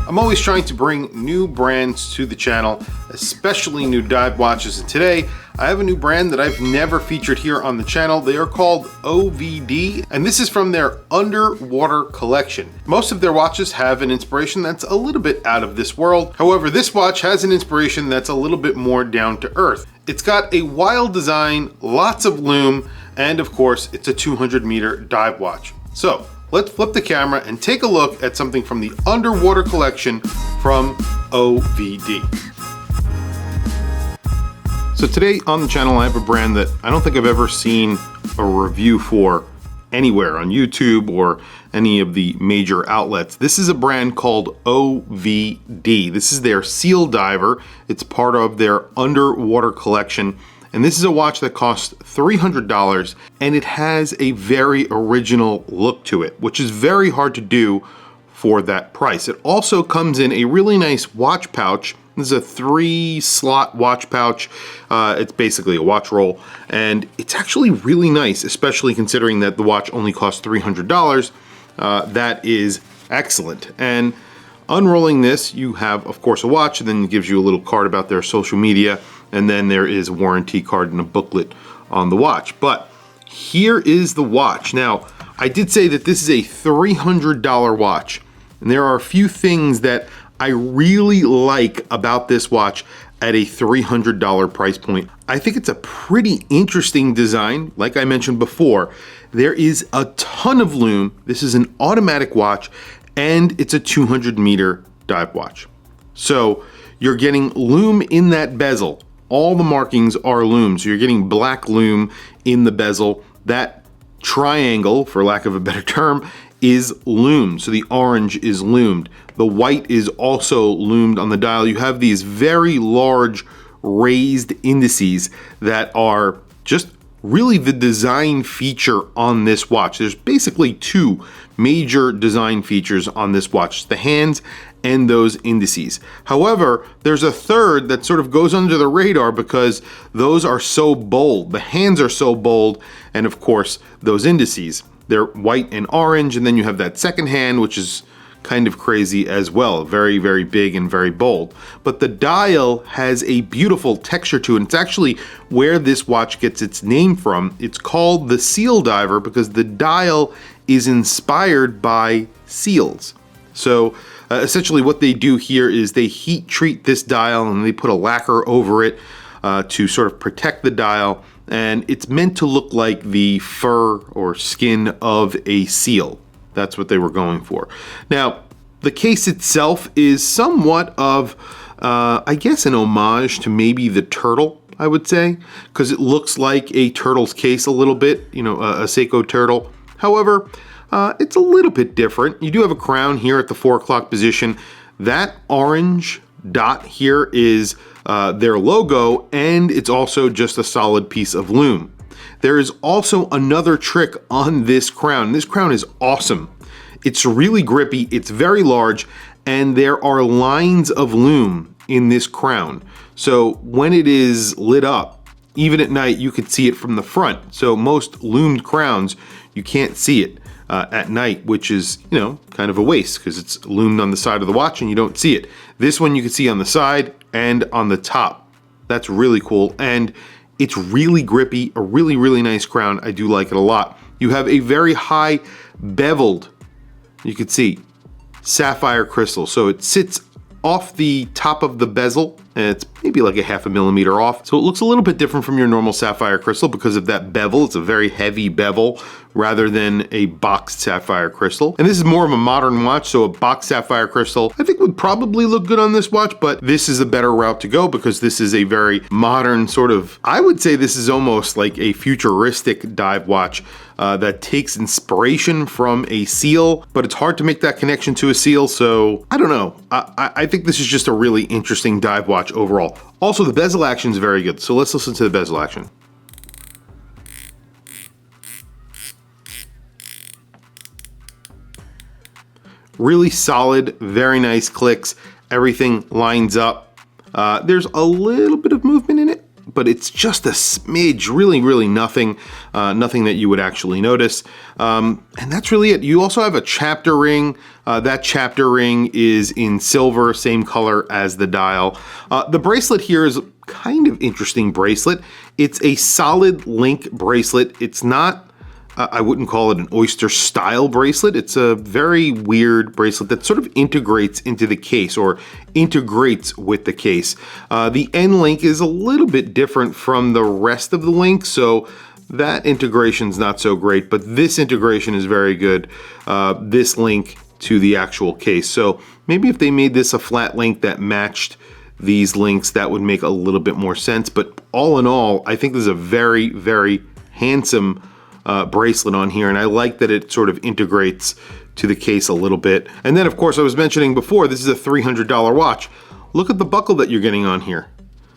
I'm always trying to bring new brands to the channel, especially new dive watches, and today I have a new brand that I've never featured here on the channel. They are called OVD, and this is from their underwater collection. Most of their watches have an inspiration that's a little bit out of this world. However, this watch has an inspiration that's a little bit more down to earth. It's got a wild design, lots of lume, and of course, it's a 200-meter dive watch. So let's flip the camera and take a look at something from the underwater collection from OVD. So today on the channel, I have a brand that I don't think I've ever seen a review for anywhere on YouTube or any of the major outlets. This is a brand called OVD. This is their Sealdiver. It's part of their underwater collection. And this is a watch that costs $300, and it has a very original look to it, which is very hard to do for that price. It also comes in a really nice watch pouch. This is a 3-slot watch pouch. It's basically a watch roll, and it's actually really nice, especially considering that the watch only costs $300. That is excellent. And unrolling this, you have, of course, a watch, and then it gives you a little card about their social media, and then there is a warranty card and a booklet on the watch. But here is the watch. Now, I did say that this is a $300 watch, and there are a few things that I really like about this watch at a $300 price point. I think it's a pretty interesting design. Like I mentioned before, there is a ton of lume. This is an automatic watch, and it's a 200-meter dive watch. So you're getting lume in that bezel. All the markings are lume, so you're getting black lume in the bezel. That triangle, for lack of a better term, is lume, so the orange is lumed. The white is also lumed on the dial. You have these very large raised indices that are just really the design feature on this watch. There's basically two major design features on this watch, the hands and those indices. However, there's a third that sort of goes under the radar because those are so bold. The hands are so bold, and of course, those indices. They're white and orange, and then you have that second hand, which is kind of crazy as well. Very, very big and very bold. But the dial has a beautiful texture to it. It's actually where this watch gets its name from. It's called the Sealdiver because the dial is inspired by seals. So essentially what they do here is they heat treat this dial and they put a lacquer over it to sort of protect the dial. And it's meant to look like the fur or skin of a seal. That's what they were going for. Now, the case itself is somewhat of, I guess, an homage to maybe the turtle, I would say, because it looks like a turtle's case a little bit, you know, a Seiko turtle. However, it's a little bit different. You do have a crown here at the 4 o'clock position. That orange dot here is their logo, and it's also just a solid piece of lume. There is also another trick on this crown. This crown is awesome. It's really grippy, it's very large, and there are lines of lume in this crown. So when it is lit up, even at night, you could see it from the front. So most lumed crowns, you can't see it at night, which is, you know, kind of a waste because it's lumed on the side of the watch and you don't see it. This one you can see on the side and on the top. That's really cool. And it's really grippy, a really, really nice crown. I do like it a lot. You have a very high beveled, you can see, sapphire crystal. So it sits off the top of the bezel, and it's maybe like a 0.5 millimeter off. So it looks a little bit different from your normal sapphire crystal because of that bevel. It's a very heavy bevel rather than a boxed sapphire crystal. And this is more of a modern watch, so a boxed sapphire crystal I think would probably look good on this watch, but this is a better route to go because this is a very modern sort of, I would say this is almost like a futuristic dive watch that takes inspiration from a seal, but it's hard to make that connection to a seal, so I don't know. I think this is just a really interesting dive watch overall. Also, the bezel action is very good, so let's listen to the bezel action. Really solid, very nice clicks. Everything lines up. There's a little bit of movement in it, but it's just a smidge, really nothing, nothing that you would actually notice. And that's really it. You also have a chapter ring. That chapter ring is in silver, same color as the dial. The bracelet here is kind of interesting bracelet. It's a solid link bracelet. It's not, I wouldn't call it an oyster style bracelet. It's a very weird bracelet that sort of integrates into the case or integrates with the case. The end link is a little bit different from the rest of the link, so that integration's not so great, but this integration is very good. This link to the actual case. So maybe if they made this a flat link that matched these links, that would make a little bit more sense. But all in all, I think this is a very handsome bracelet on here, and I like that it sort of integrates to the case a little bit. And then of course I was mentioning before, this is a $300 watch. Look at the buckle that you're getting on here.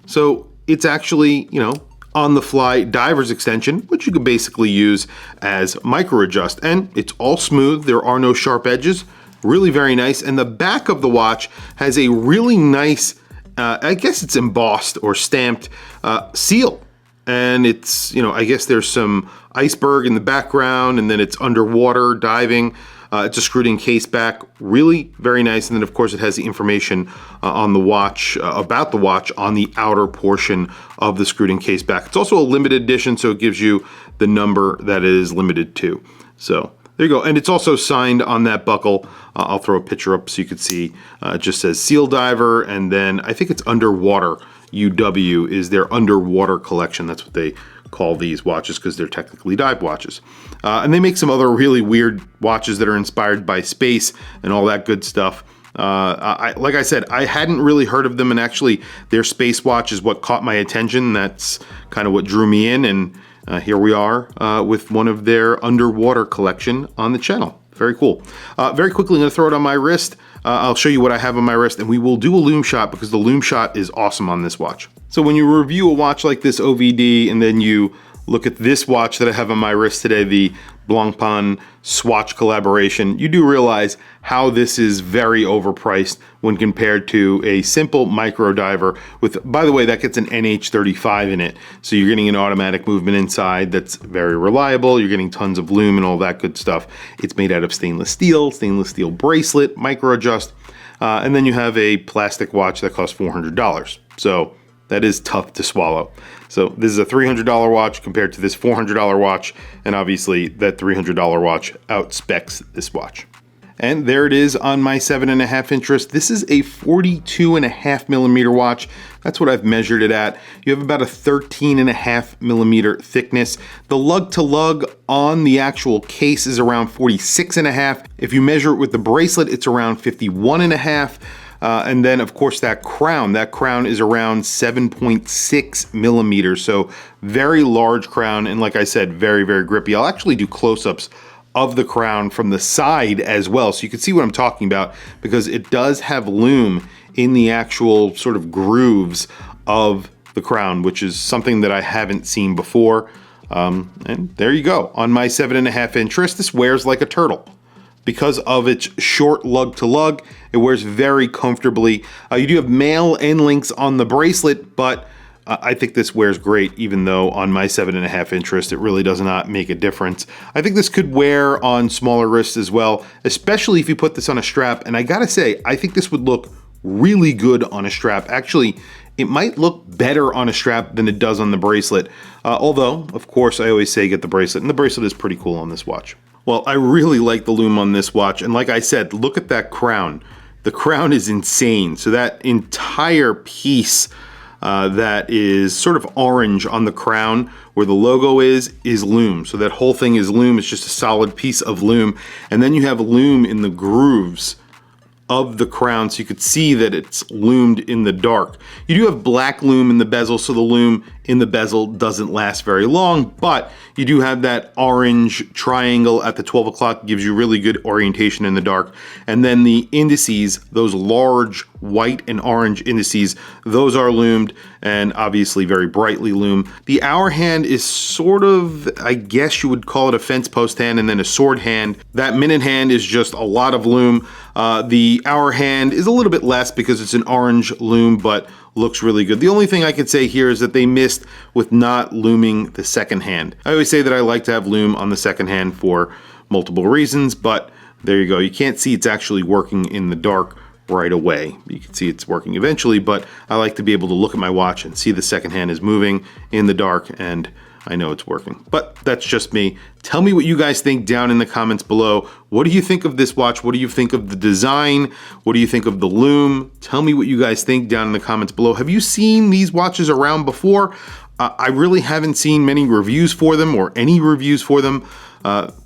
So it's actually, you know, on the fly diver's extension, which you could basically use as micro adjust, and it's all smooth. There are no sharp edges. Really very nice. And the back of the watch has a really nice, I guess it's embossed or stamped seal. And it's, you know, I guess there's some iceberg in the background, and then it's underwater diving. It's a screwed in case back, really very nice. And then of course it has the information on the watch, about the watch on the outer portion of the screwed in case back. It's also a limited edition, so it gives you the number that it is limited to. So there you go. And it's also signed on that buckle. I'll throw a picture up so you could see. It just says Sealdiver, and then I think it's underwater. UW is their underwater collection. That's what they call these watches because they're technically dive watches. And they make some other really weird watches that are inspired by space and all that good stuff. Like I said, I hadn't really heard of them, and actually their space watch is what caught my attention. That's kind of what drew me in, and here we are with one of their underwater collection on the channel. Very cool. Very quickly, I'm going to throw it on my wrist. I'll show you what I have on my wrist, and we will do a lume shot because the lume shot is awesome on this watch. So when you review a watch like this OVD, and then you look at this watch that I have on my wrist today, the Blancpain Swatch collaboration, you do realize how this is very overpriced when compared to a simple micro diver with, by the way, that gets an NH35 in it. So you're getting an automatic movement inside that's very reliable. You're getting tons of lume and all that good stuff. It's made out of stainless steel bracelet, micro adjust. And then you have a plastic watch that costs $400. So that is tough to swallow. So this is a $300 watch compared to this $400 watch, and obviously that $300 watch outspecs this watch. And there it is on my 7.5 inch wrist. This is a 42.5 millimeter watch. That's what I've measured it at. You have about a 13.5 millimeter thickness. The lug to lug on the actual case is around 46.5. If you measure it with the bracelet, it's around 51.5. And then of course that crown is around 7.6 millimeters. So very large crown. And like I said, very grippy. I'll actually do close-ups of the crown from the side as well, so you can see what I'm talking about, because it does have lume in the actual sort of grooves of the crown, which is something that I haven't seen before. And there you go. On my 7.5 inch wrist, this wears like a turtle. Because of its short lug to lug, it wears very comfortably. You do have male end links on the bracelet, but I think this wears great, even though on my 7.5 inch wrist, it really does not make a difference. I think this could wear on smaller wrists as well, especially if you put this on a strap. And I gotta say, I think this would look really good on a strap. Actually, it might look better on a strap than it does on the bracelet. Although, of course, I always say get the bracelet, and the bracelet is pretty cool on this watch. Well, I really like the lume on this watch, and like I said, look at that crown. The crown is insane. So that entire piece that is sort of orange on the crown where the logo is lume. So that whole thing is lume. It's just a solid piece of lume. And then you have lume in the grooves of the crown, so you could see that it's lumed in the dark. You do have black lume in the bezel, so the lume in the bezel doesn't last very long, but you do have that orange triangle at the 12 o'clock, gives you really good orientation in the dark. And then the indices, those large white and orange indices, those are lumed and obviously very brightly lumed. The hour hand is sort of, I guess you would call it a fence post hand, and then a sword hand. That minute hand is just a lot of lume. The hour hand is a little bit less because it's an orange lume, but looks really good. The only thing I could say here is that they missed with not luming the second hand. I always say that I like to have lume on the second hand for multiple reasons, but there you go. You can't see it's actually working in the dark right away. You can see it's working eventually, but I like to be able to look at my watch and see the second hand is moving in the dark, and I know it's working. But that's just me. Tell me what you guys think down in the comments below. What do you think of this watch? What do you think of the design? What do you think of the lume? Tell me what you guys think down in the comments below. Have you seen these watches around before? I really haven't seen many reviews for them, or any reviews for them.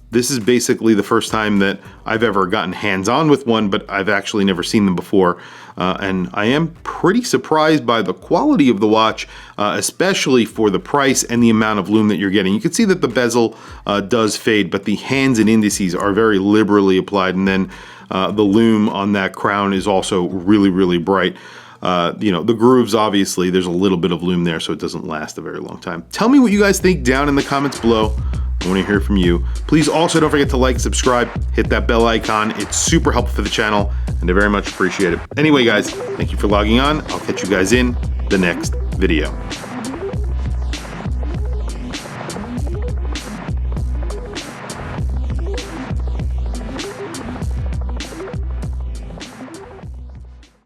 This is basically the first time that I've ever gotten hands-on with one, but I've actually never seen them before. And I am pretty surprised by the quality of the watch, especially for the price and the amount of lume that you're getting. You can see that the bezel does fade, but the hands and indices are very liberally applied, and then the lume on that crown is also really, really bright. You know, the grooves, obviously, there's a little bit of lume there, so it doesn't last a very long time. Tell me what you guys think down in the comments below. I want to hear from you. Please also don't forget to like, subscribe, hit that bell icon. It's super helpful for the channel, and I very much appreciate it. Anyway, guys, thank you for logging on. I'll catch you guys in the next video.